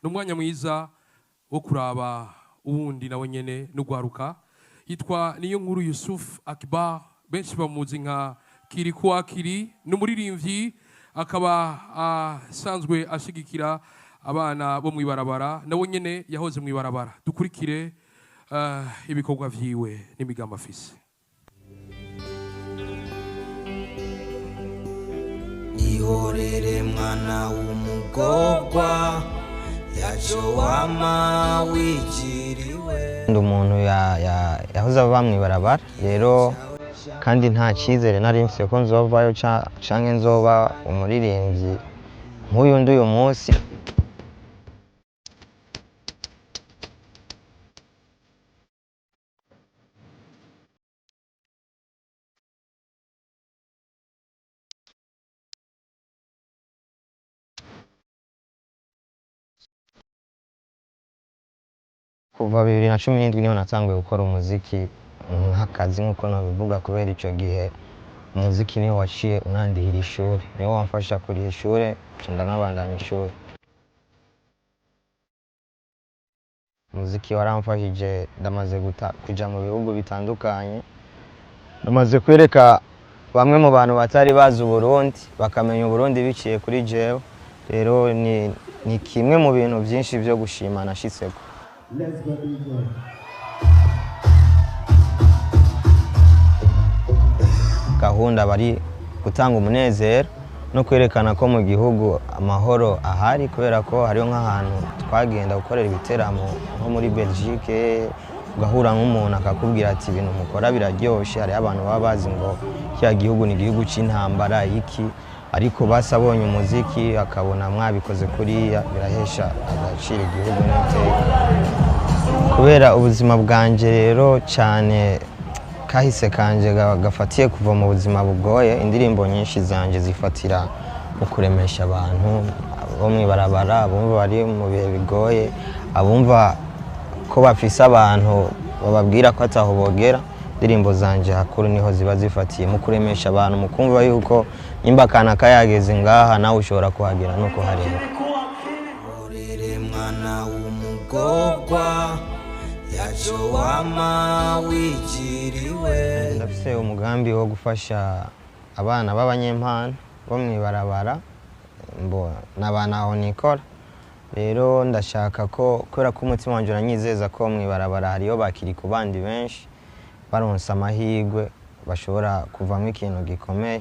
n'umwanya mwiza wo kuraba uwundi nawe nyene n'ugwaruka yitwa niyo nkuru Yusuf Akibar benshi bamuzi nka Kiri kwa Kiri n'umuririmbyi akaba asanzwe ashigikira abana bo mwibarabara nawe nyene yahoze mwibarabara dukurikire ibikorwa vyiwe n'imigambi afise ihorere mwana w'umugorwa yaco wama wigiriwe ndi umuntu yahoze aba mwibarabara rero kandi nta cyizere nari mfise ko nzovayo canke nzoba umuririmbyi nk'uyu ndi uyu munsi kuva 2017 niho natanguye gukora umuziki nk'akazi nk'uko nabivuga kubera ico gihe umuziki niho waciye unandihira ishuri niho wamfasha kuriha ishuri ndanabandanya ishuri umuziki waramfashije ndamaze kuja mu bihugu bitandukanye ndamaze kwereka bamwe mu bantu batari bazi Burundi bakamenya Burundi biciye kuri jewe rero ni kimwe mu bintu byinshi byo gushima nashitseko. Let's go, DJ. Gahunda bari gutanga umunezero no kwerekana ko mu gihugu amahoro ahari kubera ko hariyo nk'ahantu twagenda gukorera ibiteramo nko muri Belgique ugahura nk'umuntu akakubwira ati ibintu mukora biraryoshe hari abantu baba bazi ngo kya gihugu ni igihugu cy'intambara iki ariko basabonye umuziki akabona mwabikoze kuriya birahesha agaciro igihugu n'iteka kubera ubuzima bwanje rero cyane kahise kanje gafatiye kuva mu buzima bugoye indirimbo nyinshi zanje zifatira mu kuremesha abantu bo mwibarabara abumva bari mu bihe bigoye abumva ko bafise abantu bababwira ko ataho bogera indirimbo zanje hakuru niho ziba zifatiye mu kuremesha abantu mu kumva yuko imba kana kayageze ngaha nawe ushobora kuhagera no kuhareba ihorere mwana w'umugorwa yaco wama wigiriwe ndafise umugambi wo gufasha abana b'abanyempano bo mwibarabara n'abana aho nikora rero ndashaka ko kubera ko umutima wanje uranyizeza ko mwibarabara hariyo bakiri ku bandi benshi baronse amahirwe bashobora kuvamo ikintu gikomeye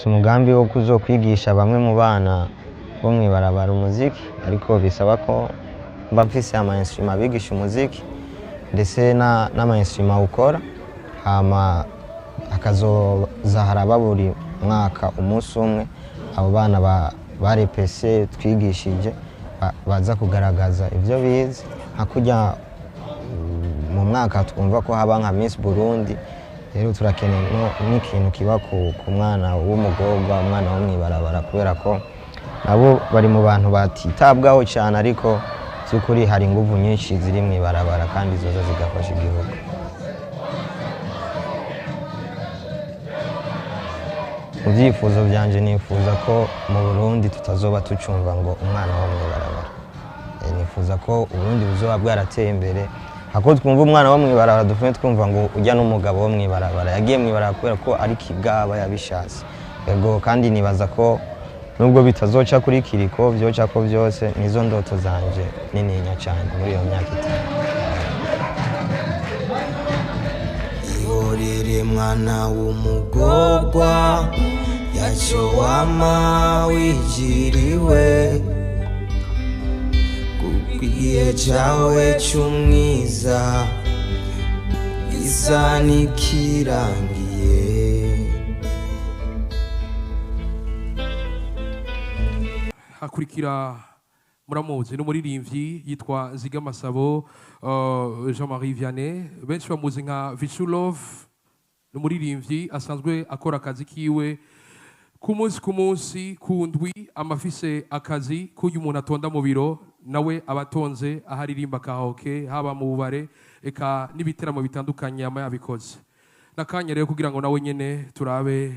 umugambi wo kuzokwigisha bamwe mu bana bo mwibarabara umuziki ariko bisaba ko mba mfise ama instrument bigisha umuziki ndetse n'ama instrument ukora hama akazoza buri mwaka umunsi umwe abo bana barepese twigishije baza kugaragaza ivyo bize hakujya mu mwaka twumva ko haba nka Miss Burundi rero turakeneye n'ikintu kiba ku mwana w'umugorwa umwana wo mwibarabara kubera ko nabo bari mu bantu batitabwaho cyane ariko by'ukuri hari ingufu nyinshi ziri mwibarabara kandi zoza zigafasha igihugu mu byifuzo byanje nifuza ko mu Burundi tutazoba tucumva ngo umwana wo mwibarabara nifuza ko Burundi buzoba bwarateye imbere hako twumva umwana wo mwibarabara dufune twumva ngo ujya n'umugabo wo mwibarabara yagiye mwibarabara kubera ko ari kigaba yabishatse yego kandi nibaza ko nubwo bitazoca kuri Kiriko byoca ko byose nizo ndoto zanje nininya cyane muri iyo myaka itanu ihorere mwana w'umugorwa yaco wama wigiriwe igihe cyawe cy'umwiza isa n'ikirangiye hakurikira muramuzi n'umuririmbyi yitwa Nzigamasabo Jean-Marie Vianney benshi bamuzi nka Vichulove n'umuririmbyi asanzwe akora akazi kiwe ku munsi ku ndwi amafise akazi k'uyu umuntu atonda mu biro nawe abatonze aharirimba kahoke haba mu bubare eka n'ibiteramo bitandukanye ama yabikoze nakanya rero kugira ngo nawe nyene turabe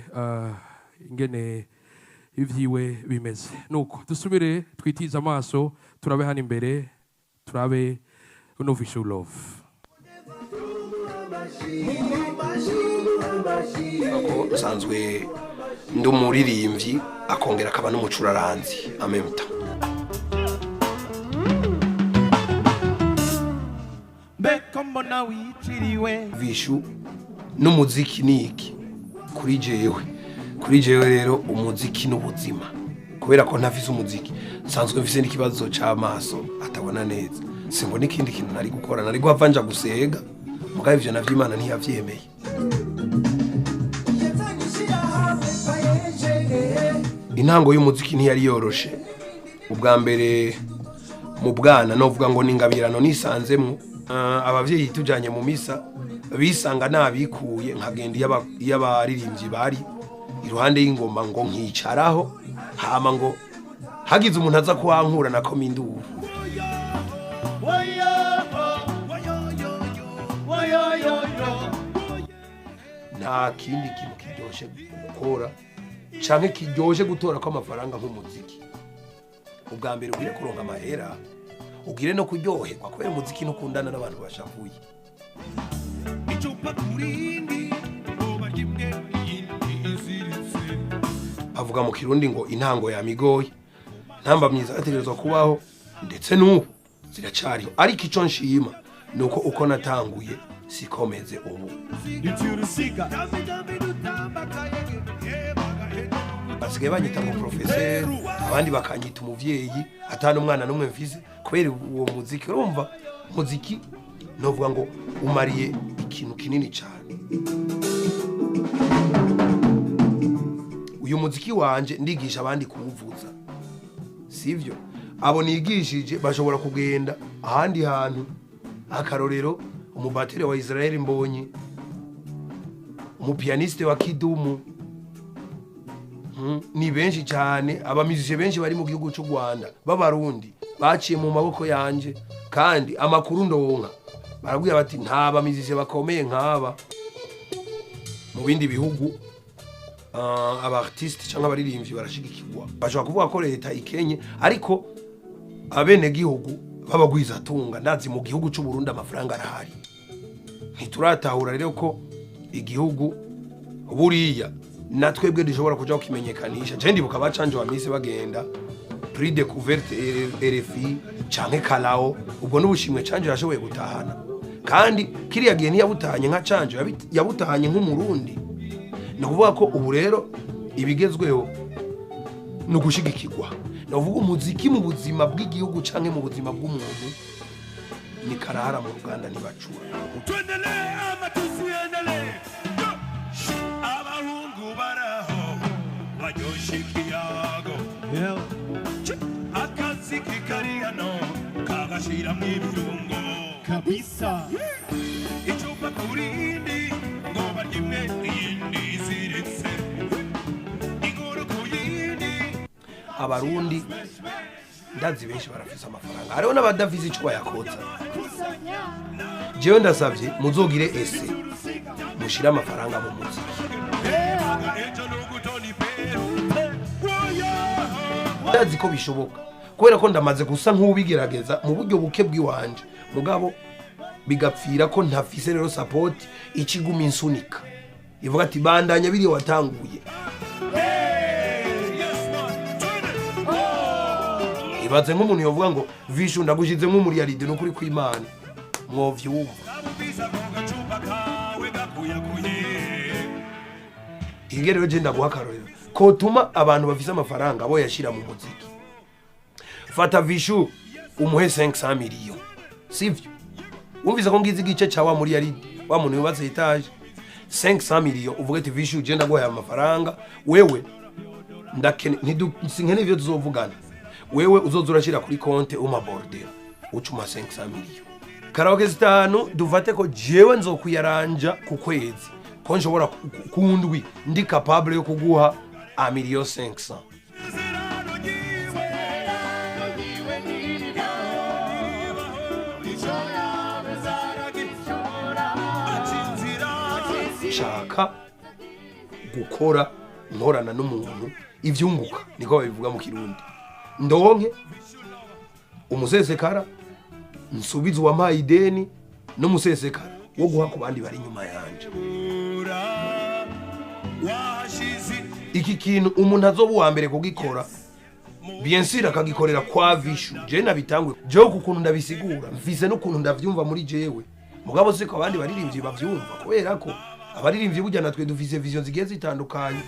ingene ivyiwe bimeze nuko dusubire twitiza amaso turabe hano imbere turabe Official Love. Ako usanzwe ndi umuririmbyi akongera akaba n'umucuraranzi amemta. Vishu n'umuziki niki kuri jewe rero umuziki n'ubuzima kubera ko ntafise umuziki sanzwe mfise n'ikibazo c'amaso atabona neza simbona ikindi kintu nari gukora nari guhavanja gusega mugabe ivyo navyo Imana ntiyavyemeye. Intango y'umuziki ntiyari yoroshe ubwa mbere mu bwana novuga ngo ningabirano nisanzemwo abavyeyi tujanye mu misa bisanga nabikuye nkagenda y'abaririmbyi bari iruhande y'ingoma ngo nkicaraho hama ngo hagize umuntu aza kuhankura na kominduru nta kindi kintu kiryoshe gukora canke kiryoshe gutora ko amafaranga nk'umuziki ubwa mbere ugire kuronka amahera ugire no kuryoherwa kubera umuziki nukundana n'abantu bashavuye. Avuga mu Kirundi ngo intango ya migoye ntamba myiza ategerezwa kubaho ndetse n'ubu ziracariho ariko ico nshima nuko uko natanguye sikomeze ubu basigaye banyita ngo professeur abandi bakanyita umuvyeyi atana umwana n'umwe mfise kubera uwo muziki urumva muziki novuga ngo umariye ikintu kinini cyane. Uyu muziki wanje ndigisha abandi kuwuvuza sivyo abo nigishije bashobora kugenda ahandi hantu akarorero umubateri wa Israel Mbonyi umupianiste wa Kidumu ni benshi cyane abamizije benshi bari mu gihugu cy'u Rwanda b'abarundi baciye mu maboko yanje kandi amakuru ndonka barabwiye bati nta bamizije bakomeye nk'aba mu bindi bihugu. Abartiste cyangwa abaririmbyi barashigikirwa bashobora kuvuga ko leta ikenye ariko abene gihugu babagwiza tunga ndazi mu gihugu cy'u Burundi amafaranga arahari ntituratahura rero ko igihugu buriya natwebwe dushobora kuja kukimenyekanisha je ndibuka bacanje wa mise bagenda prix découverte RFI canke Kalao ubwo n'ubushimwe canje yashoboye gutahana kandi kiriya gihe ntiyabutahanye nka canje yabutahanye nk'umurundi nukuvuga ko ubu rero ibigezweho no gushigikirwa navuga umuziki mu buzima bw'igihugu canke mu buzima bw'umuntu ni karahara mu Ruganda ntibacura twendele amatusi endele abahungu baraho bajoshikiyago akazi kikariano kagashira mu ibirungo kabisa icupa kurindi ngo baryimwe iyindi ziretse inkuru kuyindi. Abarundi ndazi benshi barafise amafaranga hariho n'abadavize ico bayakotsa jewe ndasavye muzogire ese mushira amafaranga mu muziki ndazi ko bishoboka kubera ko ndamaze gusa nk'ubigerageza mu buryo buke bw'iwanje mugabo bigapfira ko ntafise rero support ikiguma insunika ivuga ati bandanya biri watanguye ibaze nk'umuntu yovuga ngo vishu ndagushize nk'umuri yaride no kuri kw'Imana mwovyumva igerero je ndaguhakarorera ko tuma abantu bafise amafaranga abo yashira mu muziki fata vishu umuhe 500 millions sivyo umvise ko ngize igice cyawa muri yaride wa muntu yubatse etage 500 millions uvuga ati vishu je ndaguha amafaranga wewe ndakene ntidusinkene ivyo tuzovugana wewe uzoza urashira kuri konte umabordera ucuma 500 millions karaoke zitanu duvate ko jewe nzokuyaranja ku kwezi ko nshobora kundwi ndi capable yo kuguha 1,500,000. Shaka gukora nkorana n'umuntu ivyunguka niko babivuga mu Kirundi, ndonke umusesekara nsubiza uwampaye ideni n'umusesekara wo guha ku bandi bari inyuma yanje. Iki kintu umuntu azoba uwa mbere kugikora bien sûr akagikorera kwa vishu je nabitangwe je kukuntu ndabisigura mvise n'ukuntu ndavyumva muri jewe mugabo siko abandi baririmbyi bavyumva kubera ko abaririmbyi burya natwe dufise vision zigiye zitandukanye.